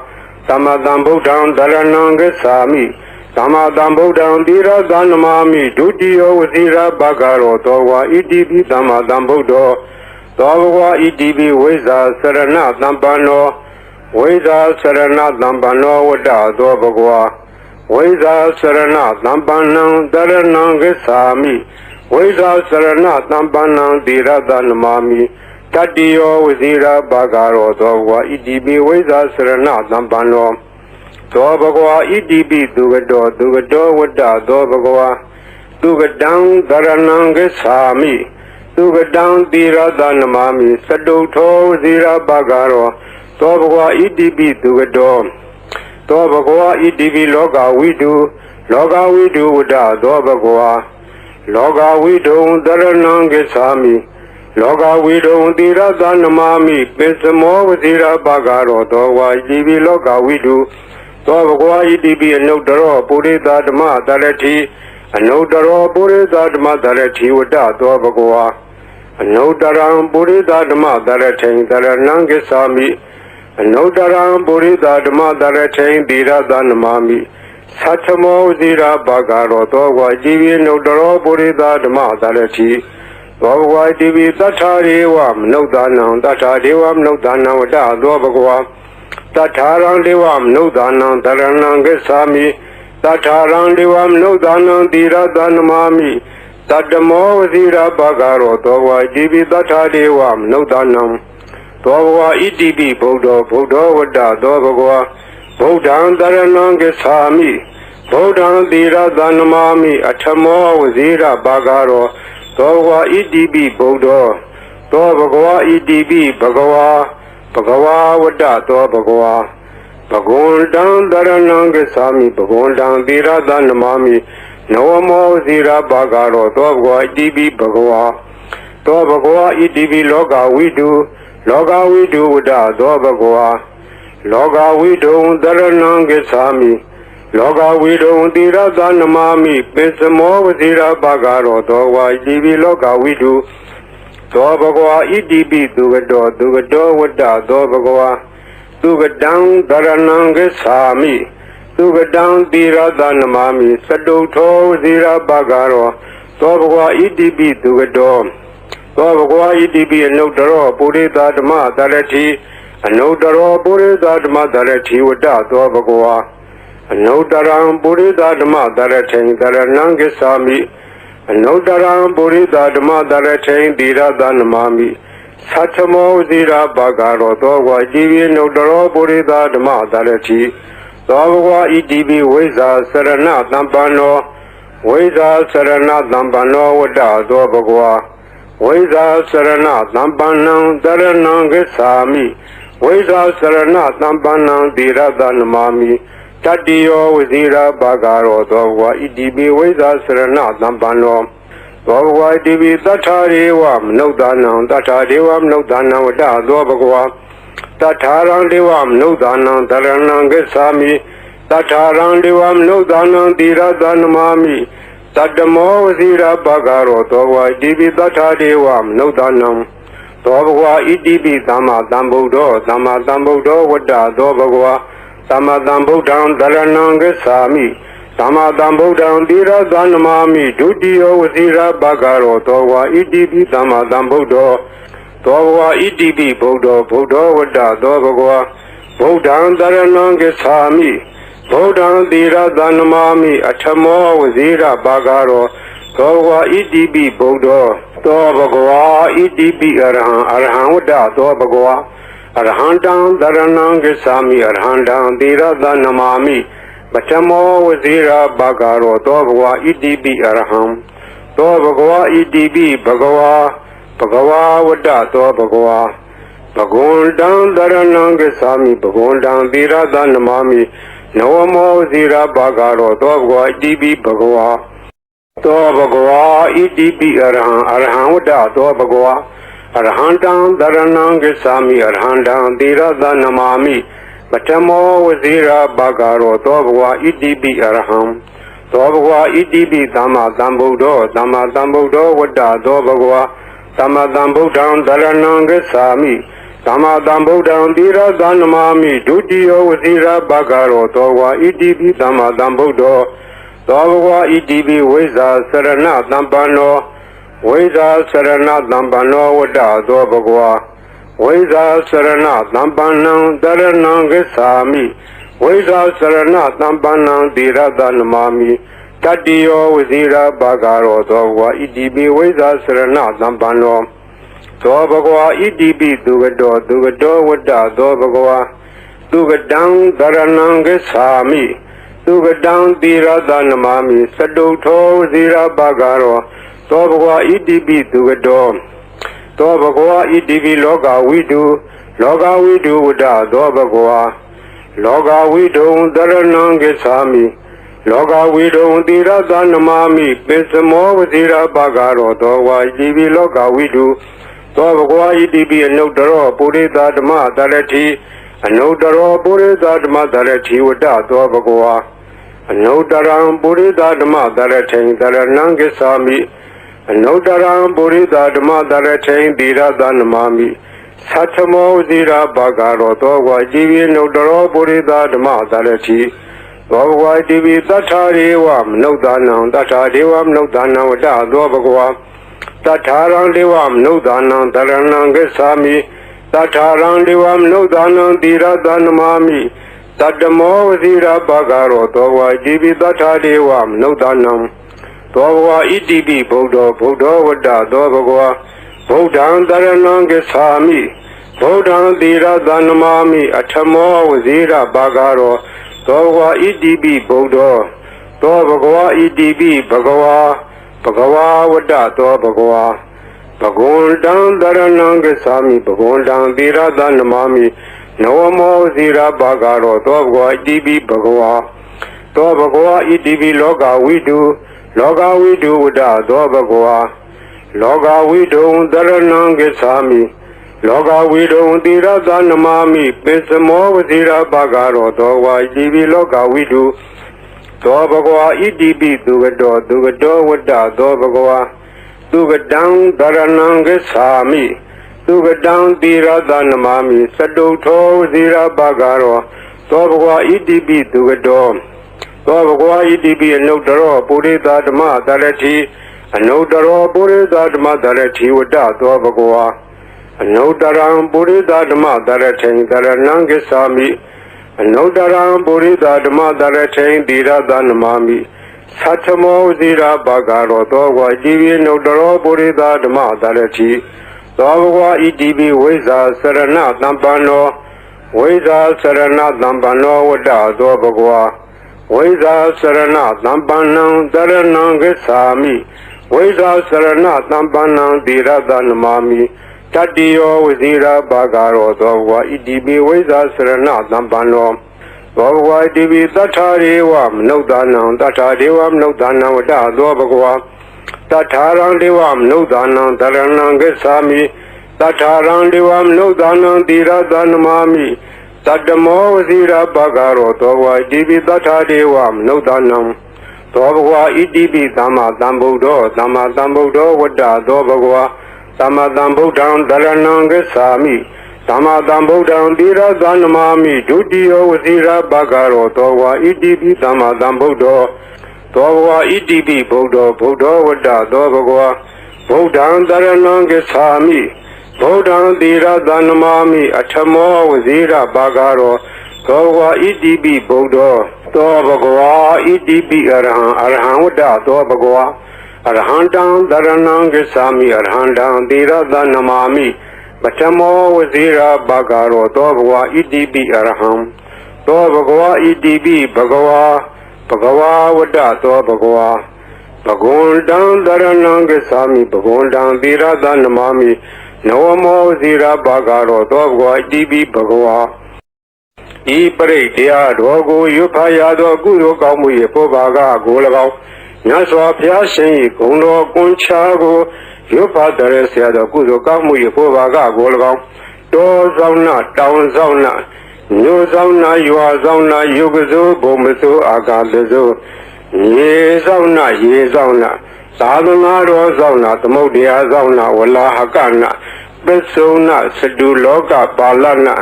သမ္မာသမ္ဗုဒ္ဓံတရဏံဂစ္ဆာမိ သမ္မာသမ္ဗုဒ္ဓံသီရသနမာမိဒုတိယဝစီရဘဂရောသောဝါဣတိပိသမ္မာသမ္ဗုဒ္ဓောသောဘဂဝါဣတိပိဝိဇာစရဏသံပန္နောဝိဇာစရဏသံပန္နောဝတ္တသောဘဂဝါဝိဇာစရဏသံပန္နံတရဏံဂစ္ဆာမိဝိဇာစရဏသံပန္နံသီရသနမာမိတတိယောဝစီရဘဂရောသောဘဂဝါဣတိပိဝိဇာစရဏသံပန္နောသောဘဂဝါဣတိပိသူကတောဝတ္တသောဘဂဝါသူကတံတရဏံဂစ္ဆာမိသူကတံသီရသနမာမိစတုထောဝစီရဘဂရောသောဘဂဝါဣတိပိသူကတောသောဘဂဝါဣတိပိလောကဝိတုဝတ္တသောဘဂဝါလောကဝိတုံတရဏံဂစ္ဆာမိလောကဝိတုံသီရသနမာမိပိစမောဝစီရဘဂရောသောဝါဣတိပိလောကဝိတုသောဘဂဝါဣတိပိအနုတ္တရောပုရိသဓမ္မတရတိအနုတ္တရောပုရိသဓမ္မတရတိဝတ္တသောဘဂဝါအနုတ္တရံပုရိသဓမ္မတရထိန်တရဏံဂစ္ဆာမိအနုတ္တရံပုရိသဓမ္မတရထိန်သီရသနမာမိသတ္ထမောသီရဘဂရောသောဝါဣတိပိအနုတ္တရောပုရိသဓမ္မတရတိသောဘဂဝါဣတိပိသတ္ထာရေဝမနုဿာနံသတ္ထာဒေဝမနုဿာနံဝတ္တသောဘဂဝါတထာရံဒေဝမနုဿာနံတရဏံဂစ္ဆာမိတထာရံဒေဝမနုဿာနံသီရသနမာမိတတ္တမောဝစီရဘဂရောသောဝါဣတိပိတထာဒေဝမနုဿာနံသောဘဂဝါဣတိပိဗုဒ္ဓောဝတ္တသောဘဂဝါဗုဒ္ဓံတရဏံဂစ္ဆာမိဗုဒ္ဓံသီရသနမာမိအထမောဝစီရဘဂရောသောဘဂဝါဣတိပိဗုဒ္ဓောသောဘဂဝါဣတိပိဘဂဝါဝတ္တသောဘဂဝါဘဂဝန္တံတရဏံဂစ္ဆာမိဘဂဝန္တံသီရသနမာမိနဝမောဇီရဘဂရောသောဘဂဝါဣတိပိဘဂဝါသောဘဂဝါဣတိပိလောကဝိတုဝတ္တသောဘဂဝါလောကဝိတုံတရဏံဂစ္ဆာမိလောကဝိတုံသီရသနမာမိပိစမောဝဇီရဘဂရောသောဝါဣတိပိလောကဝိတုသောဘဂဝါဣတိပိသူကတောဝတ္တသောဘဂဝါသူကတံတရဏံဂစ္ဆာမိသူကတံသီရသနမာမိစတုထောဝစီရဘဂရောသောဘဂဝါဣတိပိသူကတောသောဘဂဝါဣတိပိအနုတ္တရောပုရိသဓမ္မတရတိအနုတ္တရောပုရိသဓမ္မတရတိဝတ္တသောဘဂဝါအနုတ္တရံပုရိသဓမ္မတရထိန်တရဏံဂစ္ဆာမိအနုတ္တရံပုရိသဓမ္မတရထိန်သီရသနမာမိသတ္ထမောဇီရဘဂရောသောဝါဣတိပိအနုတ္တရောပုရိသဓမ္မတရတိသောဘဂဝါဣတိပိဝိဇာစရဏသံပန္နောဝိဇာစရဏသံပန္နောဝတ္တသောဘဂဝါဝိဇာစရဏသံပန္နံတရဏံဂစ္ဆာမိဝိဇာစရဏသံပန္နံသီရသနမာမိတတိယောဝစီရဘဂရောသောဘဂဝါဣတိပိဝိဇာစရဏသံပန္နောသောဘဂဝါဣတိပိတထာရေဝမနုဿာနံတထာဒေဝမနုဿာနံဝတ္တသောဘဂဝါတထာရံဒေဝမနုဿာနံတရဏံဂစ္ဆာမိတထာရံဒေဝမနုဿာနံသီရသနမာမိတတ္တမောဝစီရဘဂရောသောဘဂဝါဣတိပိတထာဒေဝမနုဿာနံသောဘဂဝါဣတိပိသမ္မာသမ္ဗုဒ္ဓောဝတ္တသောဘဂဝါသမ္မာသမ္ဗုဒ္ဓံတရဏံဂစ္ဆာမိသမ္မာသမ္ဗုဒ္ဓံသီရသနမာမိဒုတိယဝစီရဘဂရောသောဝါဣတိပိသမ္မာသမ္ဗုဒ္ဓောသောဘဂဝါဣတိပိဗုဒ္ဓောဝတ္တသောဘဂဝါဗုဒ္ဓံတရဏံဂစ္ဆာမိဗုဒ္ဓံသီရသနမာမိအထမောဝစီရဘဂရောသောဘဂဝါဣတိပိဗုဒ္ဓောသောဘဂဝါဣတိပိအရဟံဝတ္တသောဘဂဝါအရဟံတံတရဏံဂစ္ဆာမိအရဟံတံသီရသနမာမိပထမောဝစီရဘဂရောသောဘဂဝါဣတိပိအရဟံသောဘဂဝါဣတိပိဘဂဝါဝတ္တသောဘဂဝါဘဂဝန္တံတရဏံဂစ္ဆာမိဘဂဝန္တံသီရသနမာမိနဝမောဝစီရဘဂရောသောဘဂဝါဣတိပိဘဂဝါသောဘဂဝါဣတိပိအရဟံဝတ္တသောဘဂဝါအရဟံတံတရဏံဂစ္ဆာမိအရဟံတံသီရသနမာမိပထမောဝစီရဘဂရောသောဘဂဝါဣတိပိအရဟံသောဘဂဝါဣတိပိသမ္မာသမ္ဗုဒ္ဓောဝတ္တသောဘဂဝါသမ္မာသမ္ဗုဒ္ဓံတရဏံဂစ္ဆာမိ သမ္မာသမ္ဗုဒ္ဓံသီရသနမာမိဒုတိယဝစီရဘဂရောသောဝါဣတိပိသမ္မာသမ္ဗုဒ္ဓောသောဘဂဝါဣတိပိဝိဇာစရဏသံပန္နောဝိဇာစရဏသံပန္နောဝတ္တသောဘဂဝါဝိဇာစရဏသံပန္နံတရဏံဂစ္ဆာမိဝိဇာစရဏသံပန္နံသီရသနမာမိတတိယောဝစီရဘဂရောသောဘဂဝါဣတိပိဝိဇာစရဏသံပန္နောသောဘဂဝါဣတိပိသူကတောဝတ္တသောဘဂဝါသူကတံတရဏံဂစ္ဆာမိသူကတံသီရသနမာမိစတုထောဝစီရဘဂရောသောဘဂဝါဣတိပိသူကတောသောဘဂဝါဣတိပိလောကဝိတုဝတ္တသောဘဂဝါလောကဝိတုံတရဏံဂစ္ဆာမိလောကဝိတုံသီရသနမာမိပိစမောဝစီရဘဂရောသောဝါဣတိပိလောကဝိတုသောဘဂဝါဣတိပိအနုတ္တရောပုရိသဓမ္မတရတိအနုတ္တရောပုရိသဓမ္မတရတိဝတ္တသောဘဂဝါအနုတ္တရံပုရိသဓမ္မတရထိန်တရဏံဂစ္ဆာမိအနုတ္တရံပုရိသဓမ္မတရထိန်သီရသနမာမိသတ္ထမောဇိရာဘဂရောသောဝါကြည်ပြီးနုတ္တရောပုရိသဓမ္မတရတိသောဘဂဝါကြည်ပြီးသတ္ထာရေဝမနုဿာနံသတ္ထာဒေဝမနုဿာနံဝတ္တသောဘဂဝါတထာရံဒေဝမနုဿာနံတရဏံဂစ္ဆာမိတထာရံဒေဝမနုဿာနံသီရသနမာမိတတ္တမောဝစီရဘဂရောသောဝါကြည်ပြီးတထာဒေဝမနုဿာနံသောဘဂဝါဣတိပိဗုဒ္ဓောဝတ္တသောဘဂဝါဗုဒ္ဓံတရဏံဂစ္ဆာမိဗုဒ္ဓံသီရသနမာမိအထမောဝစီရဘဂရောသောဘဂဝါဣတိပိဗုဒ္ဓောသောဘဂဝါဣတိပိဘဂဝါဝတ္တသောဘဂဝါဘဂဝန္တံတရဏံဂစ္ဆာမိဘဂဝန္တံသီရသနမာမိနဝမောဇိရဘဂရောသောဘဂဝါဣတိပိဘဂဝါသောဘဂဝါဣတိပိလောကဝိတုဝတ္တသောဘဂဝါလောကဝိတုံတရဏံဂစ္ဆာမိလောကဝိတုံသီရသနမာမိပိစမောဝဇိရဘဂရောသောဝါဣတိပိလောကဝိတုသောဘဂဝါဣတိပိသူကတောဝတ္တသောဘဂဝါသူကတံတရဏံဂစ္ဆာမိသူကတံသီရသနမာမိစတုထောဝဇိရဘဂရောသောဘဂဝါဣတိပိသူကတောသောဘဂဝါဣတိပိအနုတ္တရောပုရိသဓမ္မတရတိအနုတ္တရောပုရိသဓမ္မတရတိဝတ္တသောဘဂဝါအနုတ္တရံပုရိသဓမ္မတရထိန်တရဏံဂစ္ဆာမိအနုတ္တရံပုရိသဓမ္မတရထိန်သီရသနမာမိသတ္ထမောဇိရာဘဂရောသောဝါကြည်ပြီးနုတ္တရောပုရိသဓမ္မတရတိသောဘဂဝါဣတိပိဝိဇာစရဏသံပန္နောဝိဇာစရဏသံပန္နောဝတ္တသောဘဂဝါဝိဇာစရဏသံပန္နံတရဏံဂစ္ဆာမိဝိဇာစရဏသံပန္နံသီရသနမာမိတတိယောဝစီရဘဂရောသောဘဂဝါဣတိပိဝိဇာစရဏသံပန္နောသောဘဂဝါဣတိပိတထာရေဝမနုဿာနံတထာဒေဝမနုဿာနံဝတ္တသောဘဂဝါတထာရံဒေဝမနုဿာနံတရဏံဂစ္ဆာမိတထာရံဒေဝမနုဿာနံသီရသနမာမိတတ္တမောဝစီရဘဂရောသောဘဂဝါဣတိပိတထာဒေဝမနုဿာနံသောဘဂဝါဣတိပိသမ္မာသမ္ဗုဒ္ဓောဝတ္တသောဘဂဝါသမ္မာသမ္ဗုဒ္ဓံတရဏံဂစ္ဆာမိသမ္မာသမ္ဗုဒ္ဓံသီရသနမာမိဒုတိယဝစီရဘဂရောသောဝါဣတိပိသမ္မာသမ္ဗုဒ္ဓောသောဘဂဝါဣတိပိဗုဒ္ဓောဝတ္တသောဘဂဝါဗုဒ္ဓံတရဏံဂစ္ဆာမိဗုဒ္ဓံသီရသနမာမိအထမောဝစီရဘဂရောသောဘဂဝါဣတိပိဗုဒ္ဓောသောဘဂဝါဣတိပိအရဟံဝတ္တသောဘဂဝါအရဟံတံတရဏံဂစ္ဆာမိအရဟံတံသီရသနမာမိပထမောဝစီရဘဂရောသောဘဂဝါဣတိပိအရဟံသောဘဂဝါဣတိပိဘဂဝါဝတ္တသောဘဂဝါဘဂဝန္တံတရဏံဂစ္ဆာမိဘဂဝန္တံသီရသနမာမိနဝမောဝစီရဘဂရောသောဘဂဝါဣတိပိဘဂဝါဤပရိတရားတော်ကိုရွတ်ဖတ်ရသောကုသိုလ်ကောင်းမှု၏ပုဗ္ဗာကကို၎င်းမြတ်စွာဘုရားရှင်၏ဂုဏ်တော်ကွန်ချာကိုရွတ်ဖတ်တဲ့ဆရာတော်ကုသိုလ်ကောင်းမှု၏ပုဗ္ဗာကကို၎င်းတောဆောင်နာတောင်ဆောင်နာမြို့ဆောင်နာရွာဆောင်နာယုဂဇုဘုံမစုအာဂါတဇုရေဆောင်နာသာသနာတော်ဆောင်နာသမုဒ္ဒရာဆောင်နာဝလာဟကနာ ပစ္စုံနာစတုလောကပါဠနာ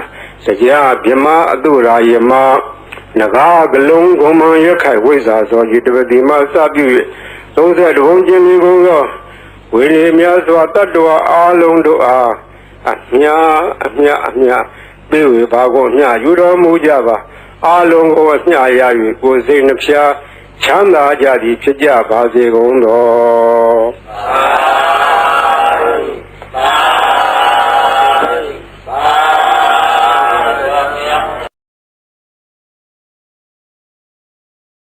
စကြာမြမအတုရာယမနဂါကလုံးဂုံမံရခိုင်ဝိဇ္ဇာသောယတပတိမစပြု၍30ဘုံကျင်းပြီးကုန်သောဝိနည်းများစွာတတ္တဝါအားလုံးတို့အားအမြပေးဝေပါကုန်မြယူတော်မူကြပါအားလုံးကိုအမြရ၍ကိုယ်စိတ်နှဖျားချမ်းသာကြသည်ဖြစ်ကြပါစေကုန်သော